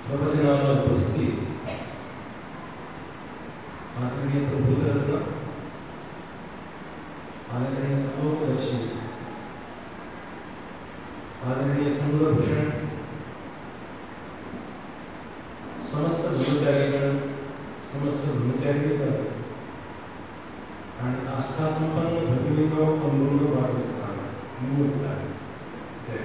प्रवचनाला उपस्थित आदरणीय प्रबोधरत्न, आदरणीय अलोकदर्शी, आदरणीय संगभूषण, समस्त ब्रह्मचारीगण, समस्त ब्रह्मचारीगण आणि आस्था संपन्न भगिनींनो, बंधूंनो, वाटतात नमस्कार. जय.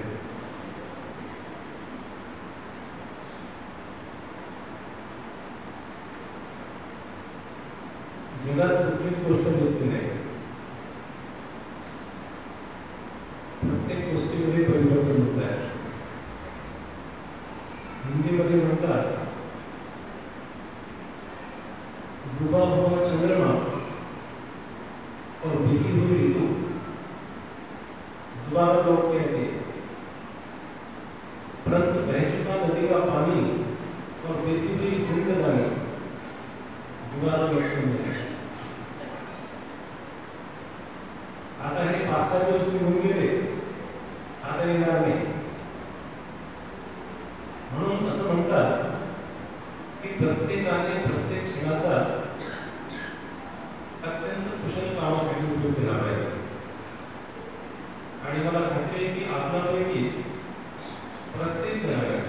जगात कुठलीच गोष्ट घेतली नाही. प्रत्येक गोष्टीमध्ये परिवर्तन होत आहे. हिंदीमध्ये म्हणतात, डूबा हुआ चंद्रमा और बीती हुई ऋतु दोबारा लौट के आती है, परंतु बह चुका नदी का पानी और बीती हुई जिंदगानी दोबारा लौट के नहीं आती. आता हे 5-6 दिवस निघून गेले, आता येणार नाही. म्हणून असं म्हणतात की प्रत्येकाने प्रत्येक क्षणाचा अत्यंत कुशल कामासाठी उपयोग केला पाहिजे. आणि मला खात्री आहे की आपल्यापैकी प्रत्येक जणाने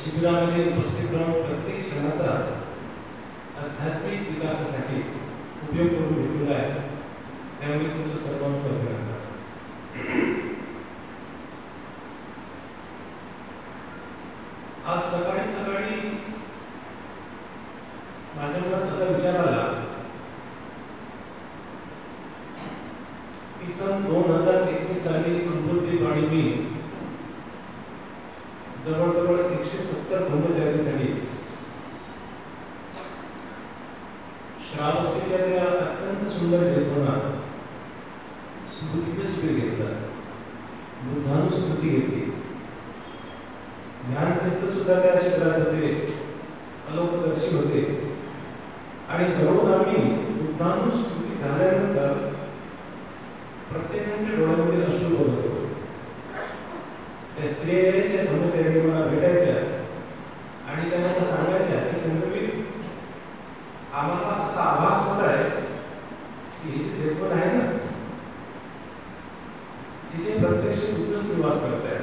शिबिरामध्ये उपस्थित राहून प्रत्येक क्षणाचा आध्यात्मिक विकासासाठी उपयोग करून घेतलेला आहे. त्यामुळे तुमचं सर्वांचं अभिनंदन. आज सकाळी सकाळी माझ्या मनात असा विचार आला की सन 2021 साली अमृतदीप आणि मी जवळजवळ 170 ब्रह्मचारींसाठी श्रावस्तीच्या त्या अत्यंत सुंदर जैवनात स्मृतीचं शिबिर घेतलं. बुद्धानुस्मृती घेतली. ज्ञानचिंतन सुद्धा त्या शिबिरात होते, अलोकदर्शी होते. आणि दररोज आम्ही बुद्धानुस्मृती झाल्यानंतर प्रत्येकाच्या डोळ्यामध्ये अश्रू बघत होतो. त्या स्त्रिया यायच्या, ब्रह्मचारी मला भेटायच्या आणि त्या मला सांगायच्या की चंद्रवीर, आम्हाला असा आभास होत आहे की हे जे जैवन आहे ना, इथे प्रत्यक्ष बुद्धच निवास करत आहे.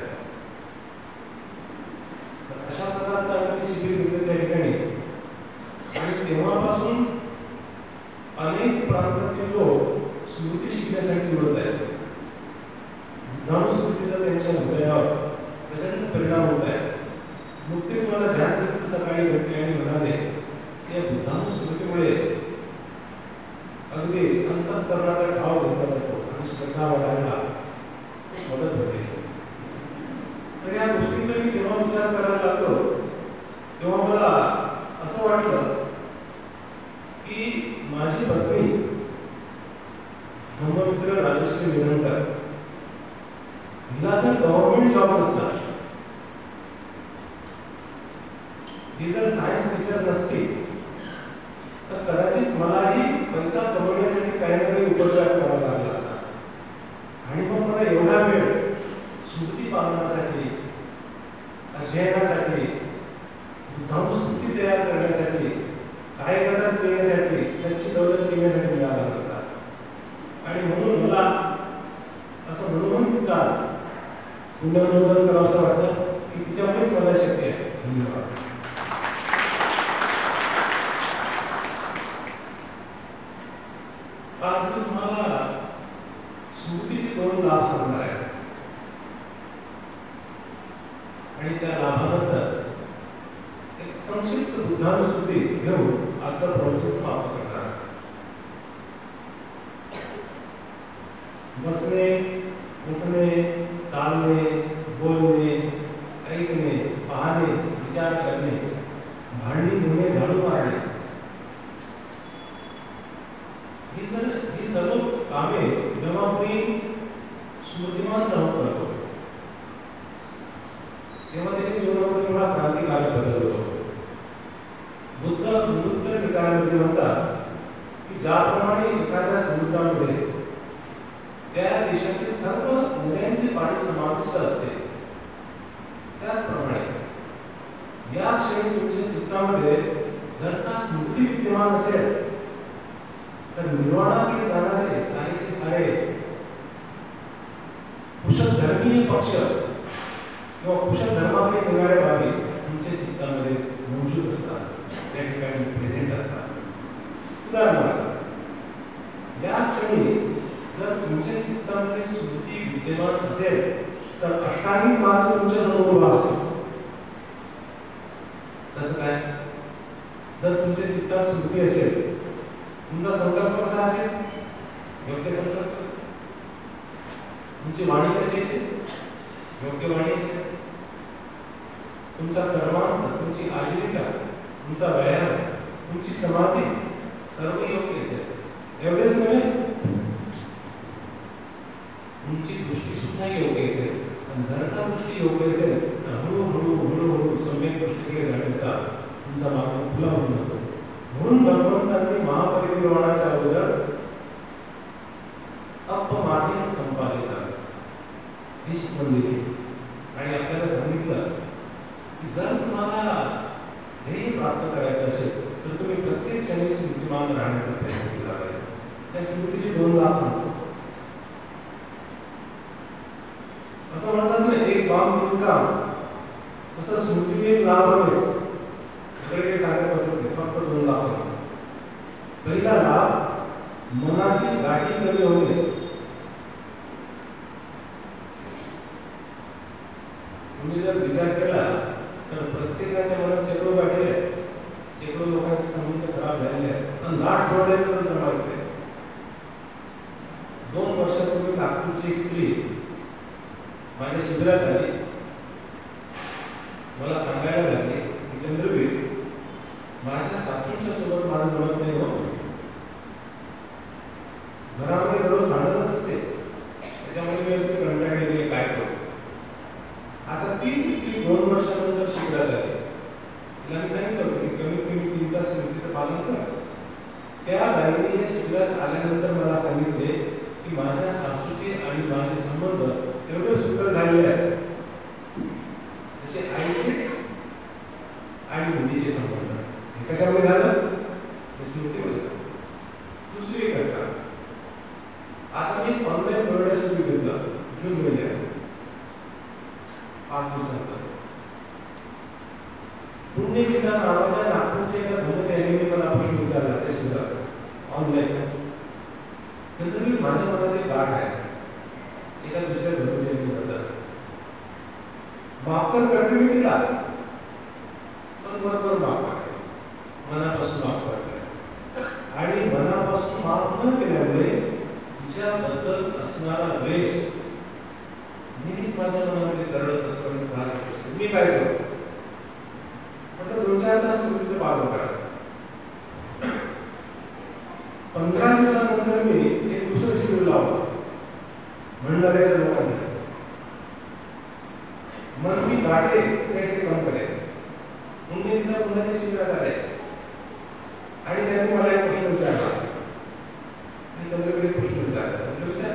अशा प्रकारचं आम्ही शिबिर घेतलं त्या ठिकाणी. आणि तेव्हापासून अनेक प्रांतातील लोक स्मृती शिकण्यासाठी निवडत आहेत. बुद्धानुस्मृतीचा त्यांच्या हृदयावर प्रचंड परिणाम होत आहे. नुकतेच मला ध्यानचित्त सकाळी भेटले आणि म्हणाले या बुद्धानुस्मृतीमुळे अगदी अंतःकरणाचा ठाव घेतला जातो आणि श्रद्धा वाढायला मदत होते. तर या गोष्टींचा मी जेव्हा विचार करायला लागलो तेव्हा मला असं वाटलं की माझी पत्नी धम्ममित्र राजश्री विनंकर, हिला जर गव्हर्नमेंट जॉब नसता, ही जर सायन्स टीचर नसती, तर कदाचित मलाही पैसा कमवण्यासाठी काही ना काही उपद्रव करावा लागला असता. आणि मग मला एवढा वेळ स्मृती पालनासाठी, अध्ययनासाठी, बुद्धानुस्मृती तयार करण्यासाठी, काय गरज देण्यासाठी, सच्ची दौलत देण्यासाठी मिळाला नसता. आणि म्हणून मला असं म्हणून तिचा पुनर्नोंदन करावं असं वाटतं की तिच्यामुळेच मला शक्य आहे. धन्यवाद. आज मी तुम्हाला स्मृतीचे 2 लाभ सांगणार आहे आणि त्या लाभानंतर एक संक्षिप्त बुद्धानुस्मृती घेऊन आपलं प्रवचन समाप्त करणार आहे. बसणे, उठणे, चालणे, बोलणे, ऐकणे, पाहणे, विचार करणे, भांडी धुणे, झाडू मारणे, ही सर्व कामे जेव्हा मी स्मृतिमान राहून करतो तेव्हा त्याच्या जीवनामध्ये थोडा क्रांतिकारक बदल होतो. बुद्ध निकायामध्ये म्हणतात की ज्याप्रमाणे एखाद्या समुद्रामध्ये त्या देशातील सर्व नद्यांचे पाणी समाविष्ट असते, त्याचप्रमाणे प्रश्नामध्ये जर का स्मृती विद्यमान असेल तर निर्वाणाकडे जाणारे सारेचे सारे कुशल धर्मीय पक्ष किंवा कुशल धर्माकडे निघणारे बाबी तुमच्या चित्तामध्ये मौजूद असतात, त्या ठिकाणी प्रेझेंट असतात. उदाहरणार्थ या क्षणी जर तुमच्या चित्तामध्ये स्मृती विद्यमान असेल तर अष्टांगिक मार्ग तुमच्या समोर उभा असतो. तसं काय? जर तुमच्या चित्तात स्मृती असेल, तुमचा संकल्प कसा असेल? योग्य संकल्प. तुमची वाणी कशी असेल? योग्य वाणी असेल. तुमचा कर्मांत, तुमची आजीविका, तुमचा व्यायाम, तुमची समाधी सर्व योग्य असेल. एवढेच नव्हे, तुमची दृष्टी सुद्धा योग्य असेल. आणि जर का दृष्टी योग्य असेल तर हळूहळू हळूहळू सम्यक दृष्टीकडे जाण्याचा तुमचा मार्ग खुला होऊन जातो. म्हणून भगवंतांनी महापरिनिर्वाणाच्या अगोदर अपमाने संपादिता ही शिकवण दिली आणि आपल्याला सांगितलं की जर तुम्हाला ध्येय प्राप्त करायचं असेल तर तुम्ही प्रत्येक क्षणी स्मृतिमान राहण्याचा प्रयत्न केला पाहिजे. त्या स्मृतीची 2 लाभ सांगतो. असं म्हणतात ना, एक बाम 3 काम. तसं स्मृतीचे एक लाभ आहे. सगळे काही सांगत बसत नाही, फक्त 2 लाभ सांगतो. पहिला लाभ, मनातील गाठी कमी होणे. तुम्ही जर विचार केला तर प्रत्येकाच्या मनात शेकडो गाठी आहेत, शेकडो लोकांचे संबंध खराब झालेले आहेत, पण गाठ जोडायचं तर माहित नाही. 2 वर्षापूर्वी नागपूरची एक स्त्री माझ्या शिबिरात आली. मला सांगायला लागले की चंद्रवीर, माझ्या सासूच्या सोबत माझं जमत नाही हो. घरामध्ये दररोज भांडणच असते, त्याच्यामुळे मी अगदी कंटाळलेली, काय करू. आता तीच स्त्री 2 वर्षानंतर शिबिरात आली. तिला मी सांगितलं होतं की कमीत कमी 3 तास स्मृतीचं पालन कर. त्या बाईने या शिबिरात आल्यानंतर मला सांगितले की माझ्या सासूचे आणि माझे संबंध एवढे सुंदर झालेले आहेत, जसे आईचे आणि मुलीचे संबंध. हे कशामुळे झालं? स्मृतीमुळे. दुसरी घटना, आता मी ऑनलाईन बरोबर सुरू केलं जून महिन्यात 5 दिवसांचं. पुण्यविधा नावाच्या नागपूरच्या एका ब्रह्मचार्याने मला प्रश्न विचारला त्या शिबिरात ऑनलाईन. चंद्रवीर, माझ्या मनात एक गाठ आहे एका दुसऱ्या ब्रह्मचार्याबद्दल. माफ तर करते मी तिला, पण बरोबर माफ करते, मनापासून माफ करते. आणि मनापासून माफ न केल्यामुळे तिच्याबद्दल असणारा द्वेष नेहमीच माझ्या मनामध्ये दरडत असतो आणि राहत असतो. मी काय करू? म्हटलं 2-4 तास स्मृतीचं पालन करा. 15 दिवसानंतर मी एक दुसरं शिबिर लावलं भंडाऱ्याच्या लोकांचं. मन की गाठे कैसे कम करे. पुन्हा शिबिरात आले आणि त्यांनी मला एक प्रश्न विचारला. चंद्रवीर प्रश्न विचारला. म्हटलं विचार.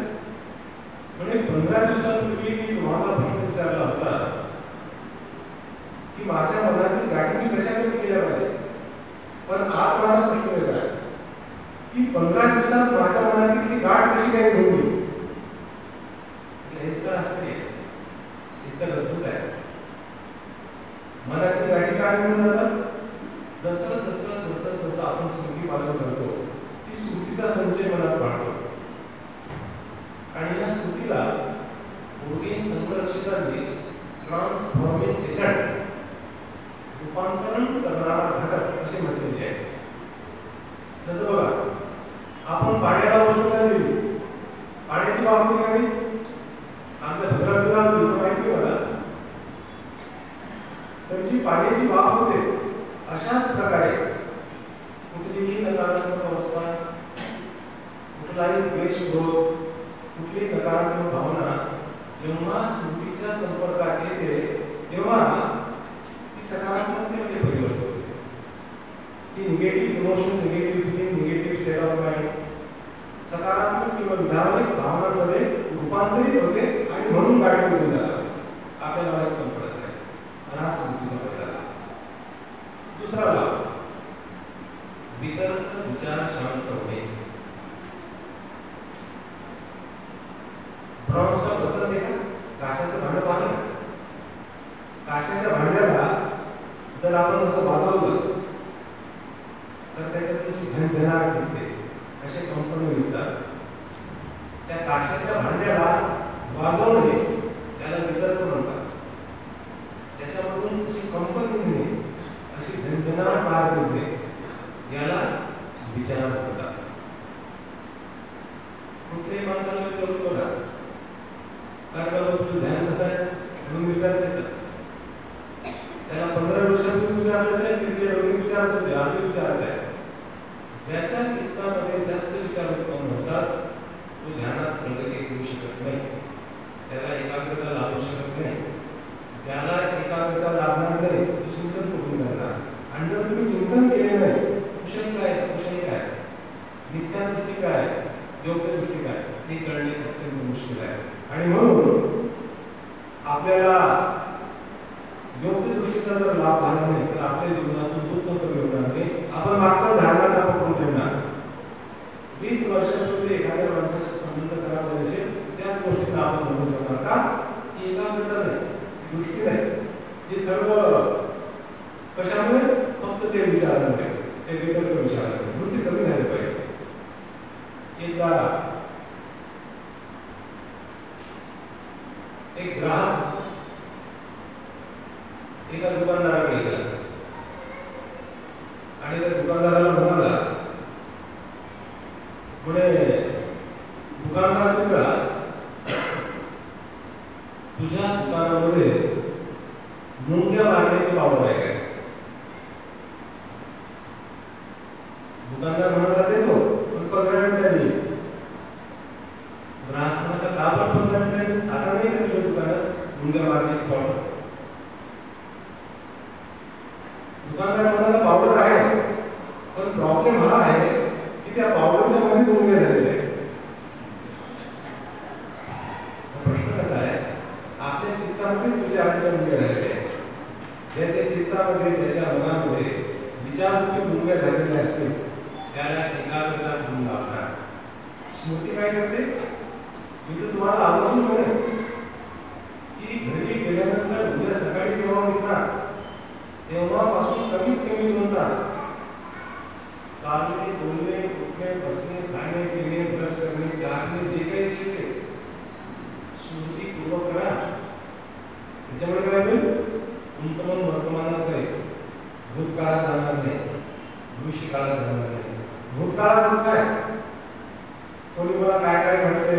म्हणजे 15 दिवसांपूर्वी मी तुम्हाला प्रश्न विचारला होता की माझ्या मनातील गाठी मी कशा कमी केल्या पाहिजे, पण आज माझा प्रश्न वेगळा आहे की 15 दिवसात माझ्या मनातील ही गाठ कशी काय होईल. हेच तर असते, हेच तर अद्भुत आहे. मनातील गाठी काय होऊन जातात? जसं जसं जसं जसं आपण स्मृती पालन करतो ती स्मृतीचा संचय मनात वाढतो आणि या स्मृतीला पूर्वीन संरक्षकांनी ट्रान्सफॉर्मिंग एजंट, रूपांतरण करणारा घटक असे म्हटलेले आहे. जसं बघा, आपण पाण्याला उष्णता दिली, पाण्याची वाफ निघाली, आमच्या भद्रावतीला माहिती मला, तर जी पाण्याची वाफ होते अशाच प्रकारे कुठलीही नकारात्मक अवस्था, कुठलाही द्वेष, कुठलीही नकारात्मक भावना जेव्हा स्मृतीच्या संपर्कात येते तेव्हा ती सकारात्मकतेमध्ये परिवर्तित होते. ती negative emotion, negative feeling, negative state of mind सकारात्मक किंवा विधायक भावनांमध्ये रूपांतरित होते आणि म्हणून गाडी निघून जातात. आपल्याला माहित पण पडत नाही. हा स्मृतीचा पहिला लाभ. दुसरा लाभ, काशाच्या भांड्याला जर आपण असं वाजवलं तर त्याच्यात अशी झणझणाट निघते, असे कंपन निघतात. त्या काशाच्या भांड्याला वाजवणे त्याला वितर्क म्हणतात. त्याच्यामधून अशी कंपन निघणे, अशी झणझणाट बाहेर निघणे याला विचार म्हणतात. कुठल्याही माणसाला विचारू बघा, काय बाबा तुझं ध्यान कसं आहे म्हणून विचारते का? त्याला 15 वर्षापूर्वी विचारलं असेल की ते एवढे विचारत होते, आधी विचारत आहे. ज्याच्या चित्तामध्ये जास्त विचार उत्पन्न होतात तो ध्यानात प्रगती करू शकत नाही, त्याला एकाग्रता लाभू शकत नाही. ज्याला एकाग्रता लाभणार नाही तो चिंतन कुठून करणार? आणि जर तुम्ही चिंतन केले नाही, कुशल काय कुशल काय, मिथ्या दृष्टी काय, योग्य दृष्टी काय, हे कळणे अत्यंत मुश्किल आहे. आणि म्हणून आपल्याला योग्य दृष्टीचा जर लाभ झाला नाही तर आपल्या जीवनातून दुःख कमी होणार नाही. आपण मागच्या धारणाला पकडून ठेवणार. 20 वर्षापूर्वी एखाद्या माणसाशी संबंध खराब झाले असेल, त्याच गोष्टींना आपण धरून ठेवणार का? ही एकाग्रता नाही, दृष्टी नाही. हे सर्व कशामुळे? फक्त ते विचारांमुळे, ते वितर्क विचारांमुळे. म्हणून ते कमी झाले पाहिजे. एकदा एक ग्राहक एका दुकानदाराकडे गेला आणि त्या दुकानदाराला म्हणाला, म्हणे दुकानदार तुला तुझ्या दुकानामध्ये मुंग्या मारण्याची पावडर आहे काय? दुकानदार म्हणाला देतो, पण 15 मिनिटांनी. ग्राहक म्हणाला का पण 15 मिनिटांनी? आता नाही का तुझ्या दुकानात मुंग्या मारण्याची पावडर? दुकानदार म्हणाला पावडर आहे, पण प्रॉब्लेम हा आहे की त्या पावडरच्या मध्ये मुंग्या झालेल्या आहेत. प्रश्न कसा आहे? आपल्या चित्तामध्येच विचारांच्या मुंग्या झालेल्या आहेत. ज्याच्या चित्तामध्ये, ज्याच्या मनामध्ये विचाररूपी मुंग्या झालेल्या असतील त्याला एकाग्रता म्हणून लागणार. स्मृती काय करते? मी तर तुम्हाला आवर्जून म्हणेन की घरी गेल्यानंतर उद्या सकाळी जेव्हा उठणार तेव्हापासून कमीत कमी 2 तास चालणे, बोलणे, उठणे, बसणे, खाणे, पिणे, ब्रश करणे, चालणे, जे काही शिकते स्मृतीपूर्वक करा. त्याच्यामुळे काय होईल? तुमचं मन वर्तमानात राहील, भूतकाळात जाणार नाही, भविष्य काळात जाणार नाही. भूतकाळात काय कोणी मला काय काय म्हणते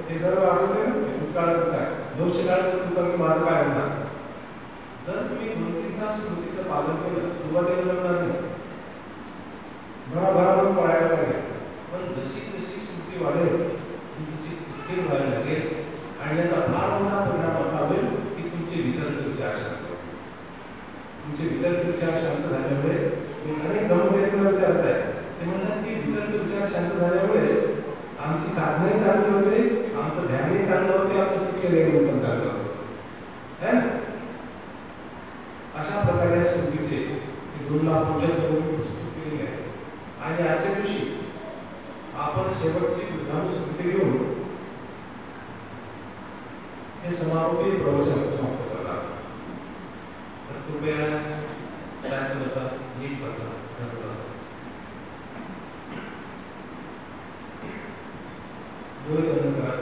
हे सर्व आठवते. भूतकाळात काय, भविष्य काळात तुमचं माझं काय होणार? जर तुम्ही 2-3 तास स्मृतीचं पालन केलं, सुरुवातीला जमणार नाही, भराभराभर पळायला लागेल. पण जशी जशी स्मृती वाढेल तुमची स्थिर व्हायला लागेल आणि याचा फार मोठा परिणाम असा होईल की तुमचे वितर्क विचार शांत होतील. तुमचे वितर्क विचार शांत झाल्यामुळे तुम्ही अनेक धम्मचक्र विचारत आहे. ते म्हणतात की वितर्क विचार शांत झाल्यामुळे आमची साधनाही चांगली होते, आमचं ध्यानही चांगलं होते, आमचं शिक्षण पण चांगलं होतं, है ना? अशा प्रकारे स्मृतीचे 2 लाख तुमच्या समोर प्रस्तुत केलेले आहे. आणि आजच्या दिवशी आपण शेवटची बुद्धानुस्मृती घेऊन हे समारोपीय प्रवचन समाप्त करणार. तर कृपया शांत बसा, नीट बसा, सरळ बसा, डोळे बंद करा.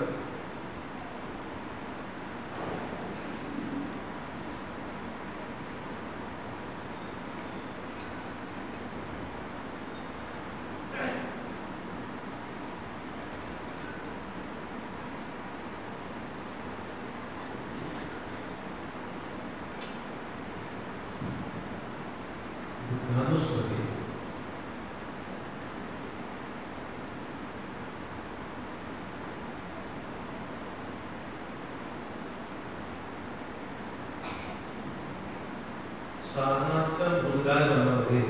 बुद्धानुस्मृती. साधनाच्या मृगामध्ये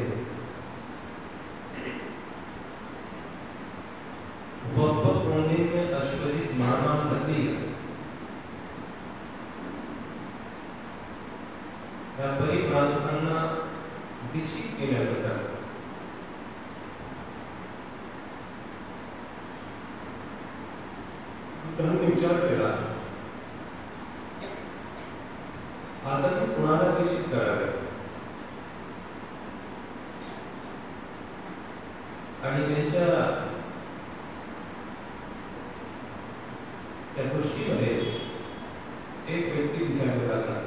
वक्पकोणी में अश्वजित मानव नदी या परिप्रांतांना दीक्षित केल्या जातात. बुद्धांनी विचार केला, आता मी कुणाला परीक्षित करावे आणि त्यांच्या त्या दृष्टीमध्ये एक व्यक्ती दिसायला लागला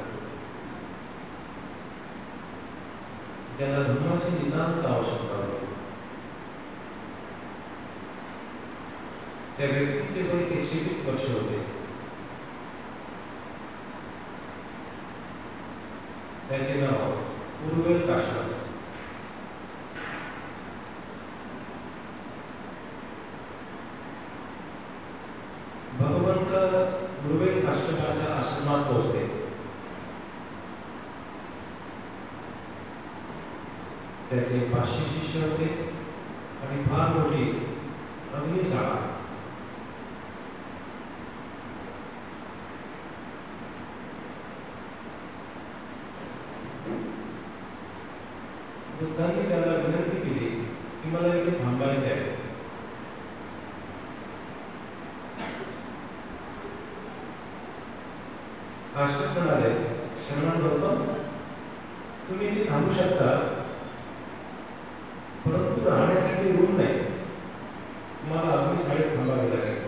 ज्याला धर्माची नितांत आवश्यकता होती. त्या व्यक्तीचे वय 120 वर्ष होते. त्याचे नाव उर्वेल काश्यप. भगवंत उर्वेल काश्यपाच्या आश्रमात पोहोचले. त्याचे 500 शिष्य होते आणि फार मोठी अग्निशाळा. बुद्धांनी त्याला विनंती केली की मला इथे थांबायचे आहे. काश्यप म्हणाले, श्रमण गौतम, तुम्ही इथे थांबू शकता, परंतु राहण्यासाठी रूम नाही. तुम्हाला अग्निशाळेत थांबावे लागेल.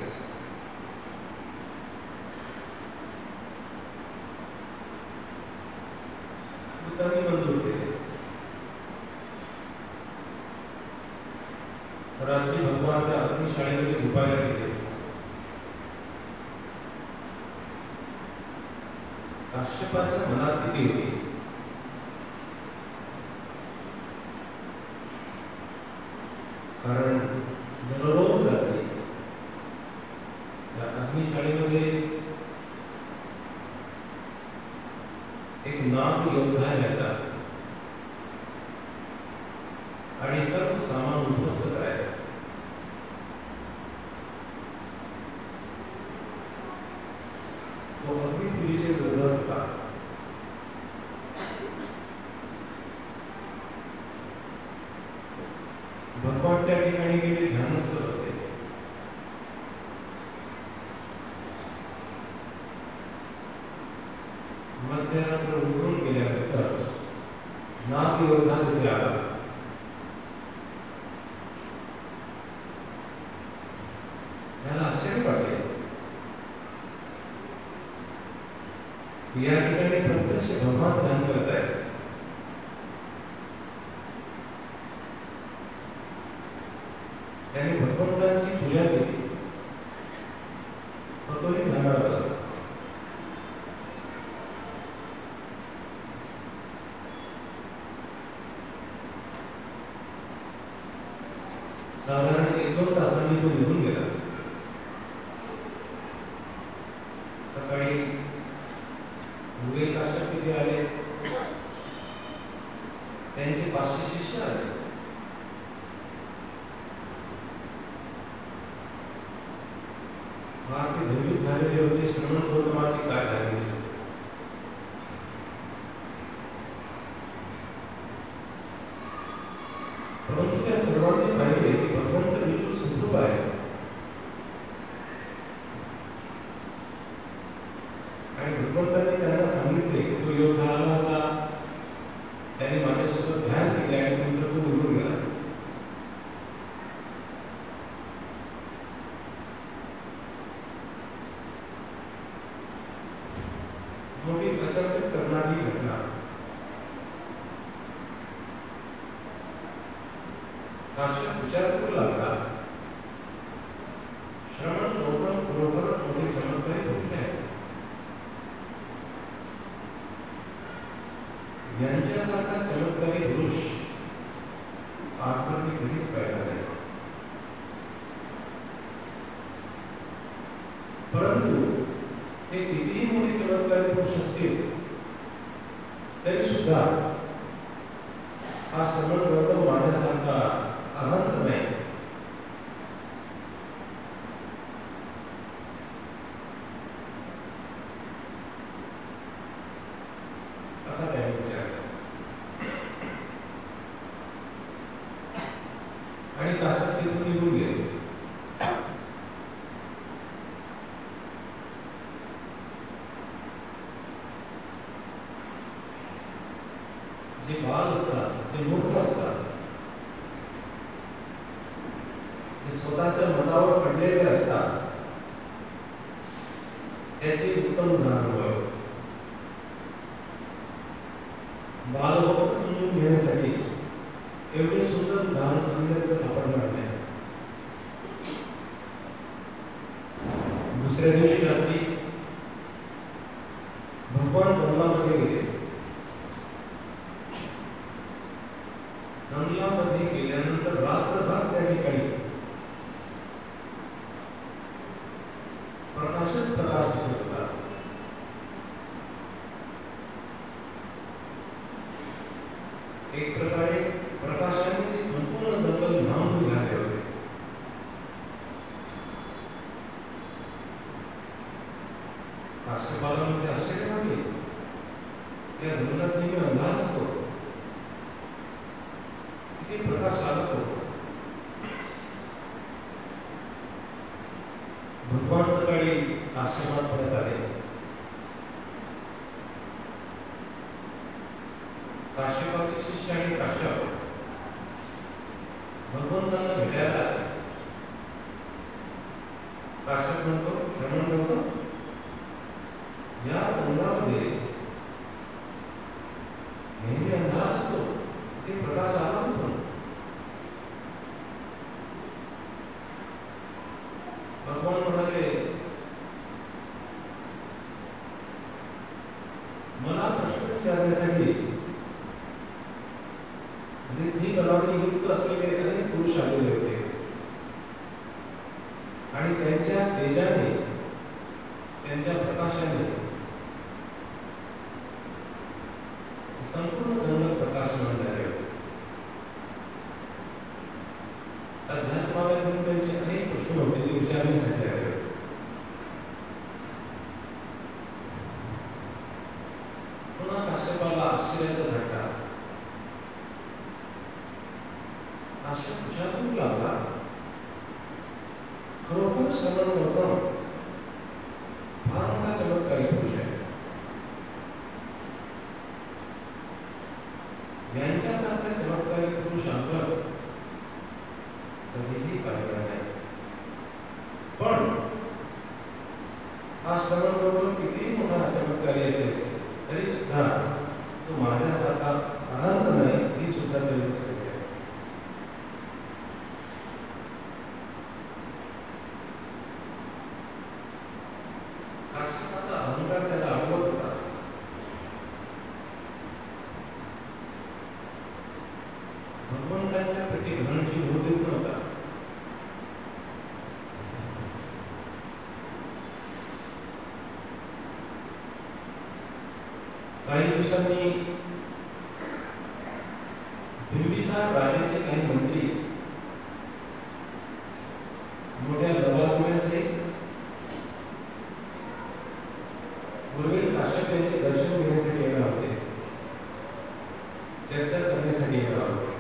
बुद्धांनी मंजूर केले. रात्री भगवान त्या अग्निशाळेमध्ये झोपायला गेले. काश्यपाच्या मनात भीती होती. कारण दररोज रात्री त्या अग्निशाळेमध्ये एक नाग योद्धा यायचा आणि सर्व सामान उद्ध्वस्त करायचा. तो अग्निपुरीचे विरोधात होता. भगवान त्या ठिकाणी गेले, ध्यानस्थ बसले. मध्यरात्र उठून गेल्यानंतर नाग योद्धा तिथे आला. त्याला आश्चर्य वाटले. या ठिकाणी प्रत्यक्ष भगवान ध्यान करत आहेत. त्याने भगवंताची पूजा केली. तोही ध्यानात बसला. साधारण 1-2 तासांनी तो निघून गेला. सकाळी उर्वेल काश्यप तिथे आले. त्यांचे 500 शिष्य आले. ते भयभीत झालेले होते. श्रवण गौतमाची काय झाली. परंतु त्या सर्वांनी पाहिले की भगवंत बिलकुल सुखरूप आहे आणि भगवंतांनी त्यांना सांगितले की तो योद्धा आला होता, त्याने माझ्यासोबत ध्यान केले आणि नंतर तो निघून गेला. मोठी अचंबित करणारी घटना. काश्यप विचार करू लागला, श्रवण गौतम बरोबर मोठे चमत्कारी पुरुष आहेत. यांच्यासारखा चमत्कारी पुरुष आजपर्यंत कधीच पाहिला नाही. परंतु हे कितीही मोठे चमत्कारी पुरुष असतील तरी सुद्धा हा श्रवण गौतम माझ्यासारखा अनंत नाही. असा त्याने विचार केला. आणि काश्यप तिथून निघून गेले. जे बाल असतात, जे मूर्ख असतात, जे स्वतःच्या मतावर पडलेले असतात, त्याचे उत्तम उदाहरण होय. बालभक्त समजून घेण्यासाठी एवढे सुंदर उदाहरण अन्यत्र सापडणार नाही. दुसऱ्या दिवशी रात्री भगवान जंगलामध्ये गेले. जंगलामध्ये गेल्यानंतर रात्रभर त्या ठिकाणी प्रकाशच प्रकाश दिसत होता. एक प्रकारे प्रकाशाने ते संपूर्ण जंगल न्हाऊन निघाले होते. काश्यपालांमध्ये आश्चर्य वाटले. या जंगलात नेहमी अंधार असतो, किती प्रकाश लागत होतो. भगवान सकाळी आश्रमात परत आले. काश्यपाचे शिष्य आणि काश्यप भगवंतांना भेटायला आले. काश्यप म्हणतो, श्रवण करतो, या जंगलामध्ये नेहमी अंधार असतो, ते प्रकाश आला होतो. भगवान म्हणाले, मला प्रश्न विचारण्यासाठी रिद्धी बलाने युक्त असलेले अनेक पुरुष आलेले होते आणि त्यांच्या तेजाने, त्यांच्या प्रकाशाने संपूर्ण जंगल प्रकाशमान झाले होते. अध्यात्माला त्यांचे अनेक प्रश्न होते, ते विचारण्यासाठी आले होते. पुन्हा काश्यपाला आश्चर्याचा झटका. काश्यप विचारू लागला, खरोखर श्रवण गौतम फार मोठा चमत्कारी पुरुष आहे. यांच्यासारख्या चमत्कारी पुरुष आपण कधीही पाहिला नाही. पण हा श्रवण गौतम किती मोठा चमत्कारी असेल तरी सुद्धा तो माझ्यासारखा अनंत नाही, ही सुद्धा तरी दिसते. काश्यपाचा अहंकार त्याला अडवत होता. भगवंतांच्या प्रति ग्रहणची भूल देत नव्हता. काही दिवसांनी बिंबिसार राजाचे काही मंत्री मोठ्या लवाजम्यासहित गुरुवेद काश्यप यांचे दर्शन घेण्यासाठी येणार होते, चर्चा करण्यासाठी येणार होते.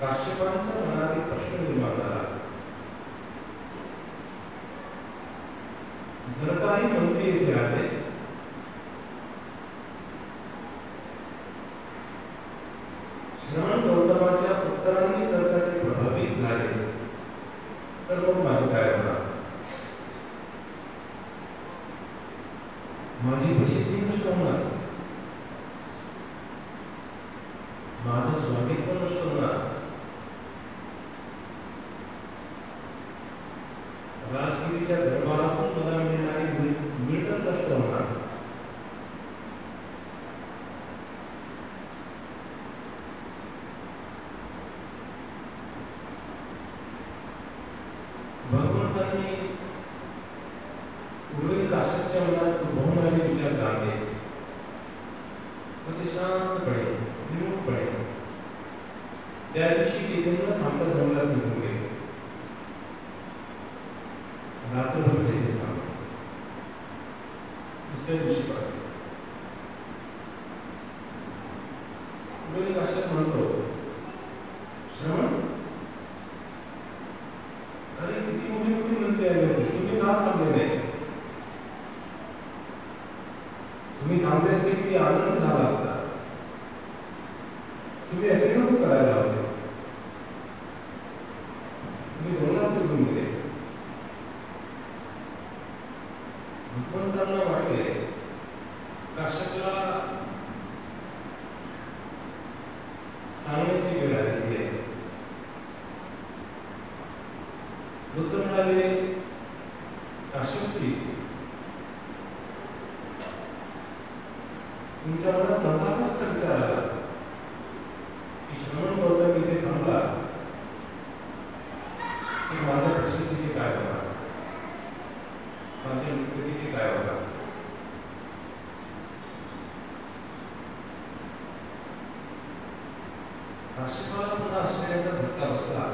काश्यपांच्या मनात एक प्रश्न निर्माण झाला. जर काही मंत्री येथे आले श्रवण गौतमाच्या उत्तरांनी जर का ते प्रभावित झाले तर मग माझे काय होणार? माझी प्रसिद्धी नष्ट होणार, माझं स्वामित्व नष्ट होणार, राजगिरीच्या दरबारातून मला मिळणारी मिळत नष्ट होणार. भगवंतांनी गुरुवेद काश्यपच्या मनात उद्भवणारे विचार काढले व ते शांतपणे, निमूटपणे त्या दिवशी तेथे न थांबता जंगलात निघून गेले. रात्रभर ते सांगले. दुसऱ्या दिवशी परत गुरुवेद काश्यप म्हणतो, श्रवण, अरे किती मोठी मोठी मंत्री आले होते, तुम्ही का थांबले नाही? तुम्ही थांबले असते किती आनंद झाला असता. तुम्ही असे नको करायला होते. तुम्ही जंगलात निघून गेले. भगवंतांना वाटले काश्यपला सांगण्याची वेळ आलेली आहे. बुद्ध म्हणाले काश्यपजी, तुमच्या मनात नव्हता विचार आला की श्रवण गौतम इथे थांबला की माझ्या प्रसिद्धीचे काय होणार, माझ्या विकृतीचे काय होणार. काश्यपाला पुन्हा आश्चर्याचा धक्का बसला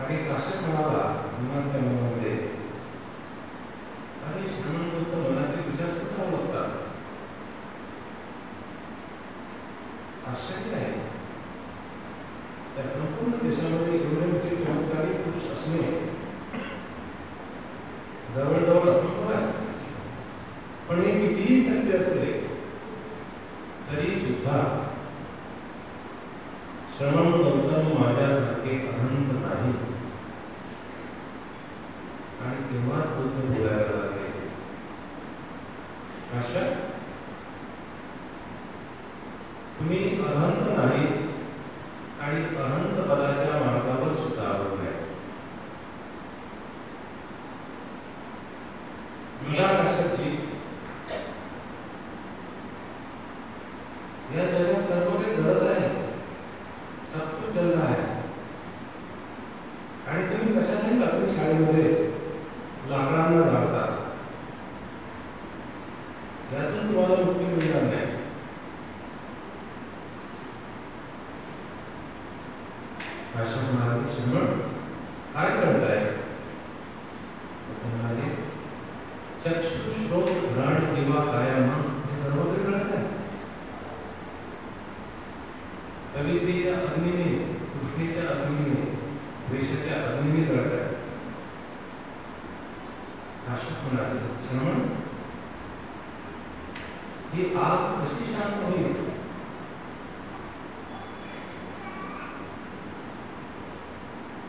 आणि काश्यप म्हणाला मनातल्या मनामध्ये, अरे श्रवण गौतम मनातले विचार सुद्धा ओळखतात. आश्चर्य आहे, या संपूर्ण देशामध्ये एवढे मोठे चमत्कारी पुरुष असणे जवळजवळ असंभव आहे. पण हे कितीही सत्य असले तरी सुद्धा श्रवण गौतम माझ्यासारखे अनंत नाही. आणि तेव्हाच बुद्ध बोलायला लागले, काश्यप, तुम्ही अनंत नाही आणि अनंत पदाच्या मार्गावर सुद्धा आलो नाही. मला काश्यपजी, या जगात सर्व काही घडत आहे, सब कुछ चल रहा है. आणि तुम्ही कशाने आपल्या शाळेमध्ये लाकडांना जाळता, यातून तुम्हाला मुक्ती मिळणार नाही. काश्यप म्हणाले, श्रवण काय करताय? म्हणाले, चक्षु श्रोत घ्राण जीवा काया मन हे सर्व काही कळत आहे. अविद्येच्या अग्नीने, तृष्णेच्या अग्नीने, द्वेषाच्या अग्नीने जळत आहे. काश्यप म्हणाले, श्रवण, ही आग कशी शांत होईल?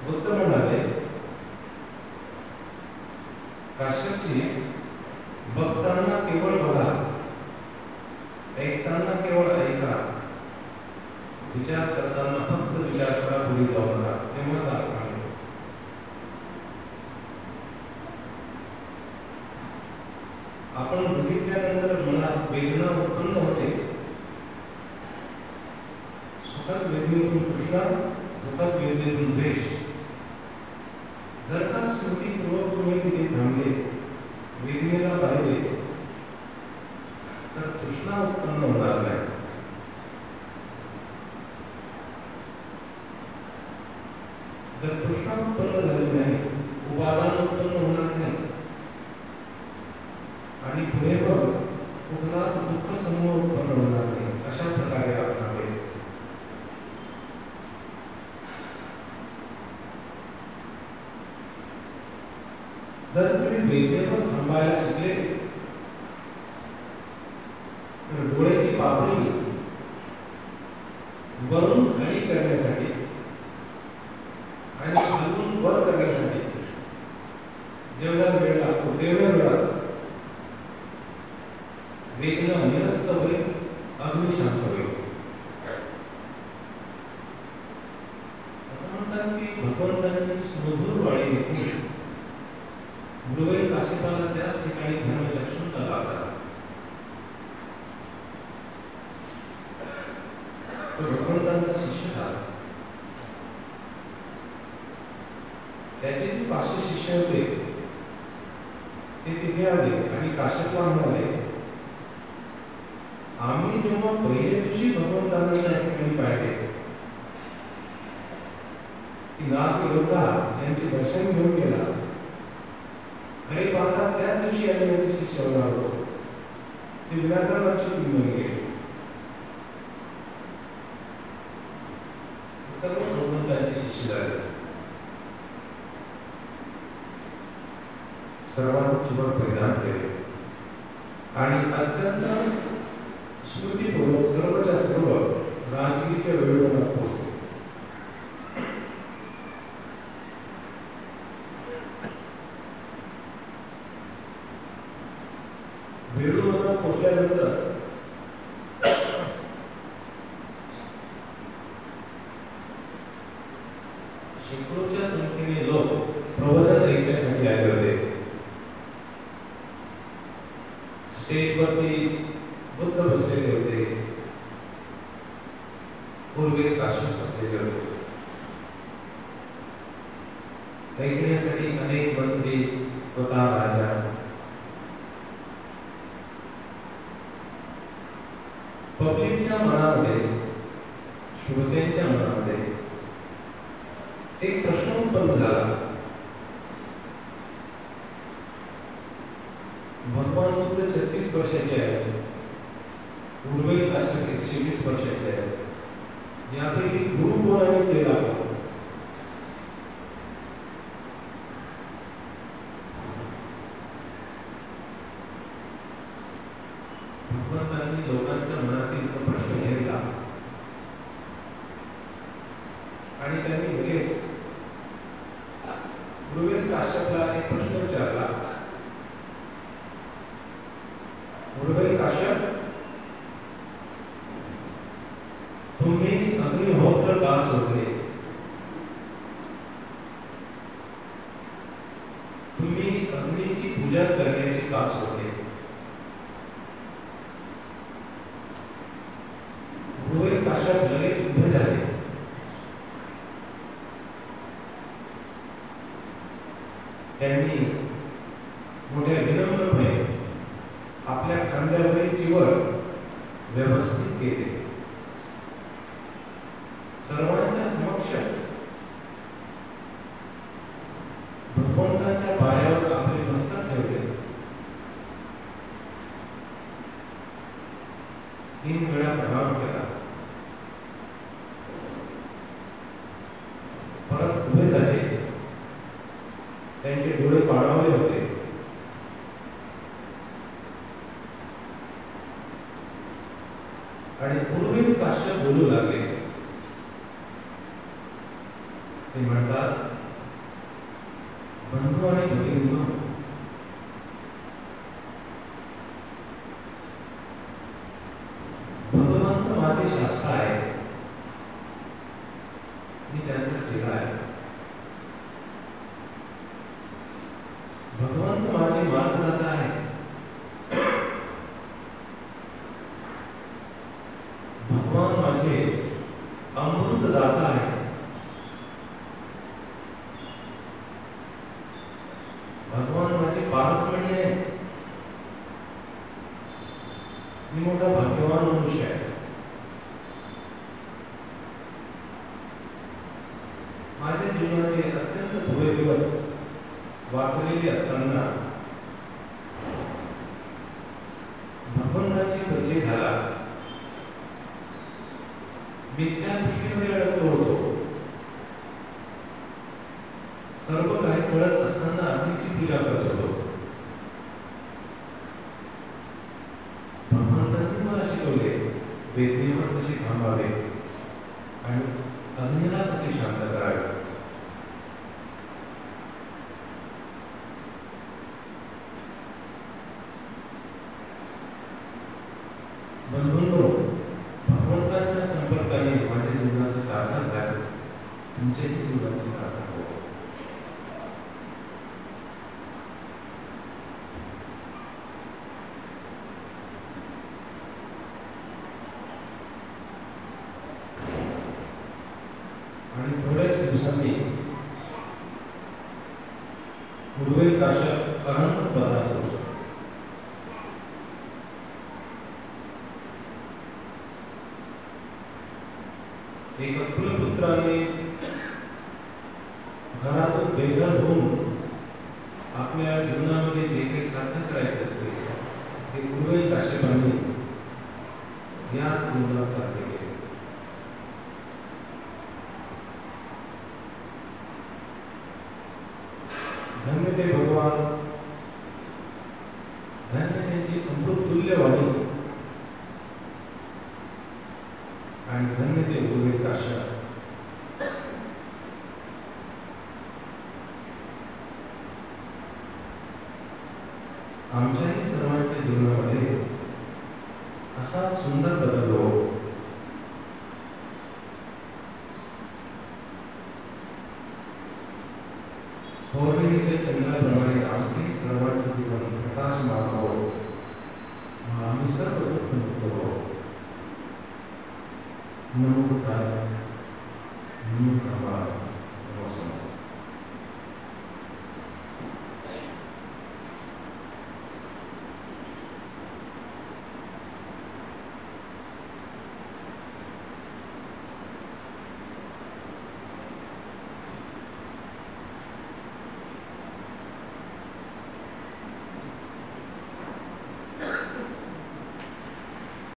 बुद्ध म्हणाले, काश्यपजी, बघताना केवळ बघा, ऐकताना केवळ ऐका, विचार करताना फक्त विचार करा, पुढे जाऊ नका, तेव्हाच अर्थ आहे. आपण बघितल्यानंतर मनात वेदना उत्पन्न होते. सुखात वेदनेतून तृष्णा, दुःखात वेदनेतून द्वेष. जर का स्मृतीपूर्वक तुम्ही तिथे थांबले, वेदनेला पाहिले, तर तृष्णा उत्पन्न होणार नाही. जर तृष्णा उत्पन्न झाली नाही, उपादान उत्पन्न होणार नाही. आणि पुढे मग कुठलाच दुःख समूह उत्पन्न होणार नाही. अशा प्रकारे आपणावे. जर तुम्ही वेदनेवर थांबायला शिकले, तर डोळ्याची पापणी वरून खाली करण्यासाठी आणि खालून वर करण्यासाठी जेवढा वेळ लागतो तेवढ्या वेळात वेदना निरस्त होईल, अग्नी शांत होईल. असं म्हणतात की भगवंतांची सुमधुर वाणी ऐकून गुरुवेल काश्यपाला त्याच ठिकाणी धर्मचक्षुंचा लाभ झाला. तो भगवंतांचा शिष्य झाला. त्याचे जे 500 शिष्य होते ते तिथे आले आणि काश्यपला म्हणाले, आम्ही जेव्हा पहिल्या दिवशी भगवंतांना त्या ठिकाणी पाहिले की नाथ योद्धा यांचे दर्शन घेऊन गेला, खरे पाहता त्याच दिवशी आम्ही यांचे शिष्य होणार होतो. ते विनाकाराची तुम्ही गेले. सर्व भगवंतांचे शिष्य झाले. सर्वात चिवट परिधान केले आणि अत्यंत स्मृतीपूर्वक सर्वच्या सर्व राजगीरच्या वेळेवर पोहोचले. वेळूवर पोहोचल्यानंतर शेकडोच्या संख्येने लोक प्रवचन ऐकण्यासाठी आले होते. स्टेजवरती बुद्ध बसलेले होते, पूर्वेत काश्यप बसलेले होते. ऐकण्यासाठी अनेक मंत्री, स्वतः राजा, पब्लिकच्या मनामध्ये, श्रोत्यांच्या मनामध्ये एक प्रश्न उत्पन्न झाला. भगवान बुद्ध 36 वर्षाचे आहेत, उर्वरित काश्यप 120 वर्षाचे आहेत. यापैकी गुरु कोण आणि चेला कोण? भगवंतांनी लोकांच्या मनातील तो प्रश्न घेतला आणि त्यांनी लगेच उर्वरित काश्यपला एक प्रश्न विचारला. उर्वरित काश्यप, तुम्ही अग्निहोत्र का सोडले? तुम्ही अग्नीची पूजा करण्याची का सोडले? उर्वरित काश्यप लगेच उभे झाले. त्यांनी मोठ्या विनम्रपणे आपल्या खांद्यावरील चिवट व्यवस्थित केले. सर्वांच्या समक्ष भगवंताच्या पायावर आपले मस्तक ठेवले. 3 वेळा प्रणाम केला. परत उभे झाले. त्यांचे डोळे पाणावले होते. आणि पूर्वी काश्यप बोलू लागले. ते म्हणतात, बंधू आणि भगिनींनो, भगवंत माझे शास्त्र आहे, मी त्यांचा चेला आहे. भगवंत माझे मार्गदाता आहे. भगवान माझे अमृतदाता आहे. भगवान माझे पारसमणी आहे. मी मोठा भाग्यवान मनुष्य आहे. माझ्या जीवनाचे अत्यंत थोडे दिवस वाचलेली असताना भगवंताची परिचय झाला. मी त्या दृष्टीमध्ये अडकलो होतो. सर्व काही चढत असताना अग्नीची पूजा करत होतो. भगवंतांनी मला शिकवले वेदनेवर कसे थांबावे आणि अग्नीला कसे शांत करावे. बंधूंनो, भगवंताच्या संपर्काने माझ्या जीवनाची साधना झाली. तुमच्याही जीवनाची साधना हो. आणि थोड्याच दिवसांनी उर्वरित काश्यप अनंत पदास पोहोचले. एक कुलपुत्राने घरातून बेघर होऊन आपल्या जीवनामध्ये जे काही साध्य करायचे असते ते उर्वरित काश्यपांनी याच जीवनात साध्य केले. धन्य ते भगवान मूल्यवानी आणि धन्य ते उर्वरित आशा आमच्याही सर्वांच्या जीवनामध्ये असा सुंदर बदल हो. पौर्णिमेच्या चंद्राप्रमाणे आमचे सर्वांचे जीवन प्रकाशमान हो व आम्ही सर्व दुःखमुक्त हो. नमो बुद्धाय, नमो ब्रह्माय, नमो संत.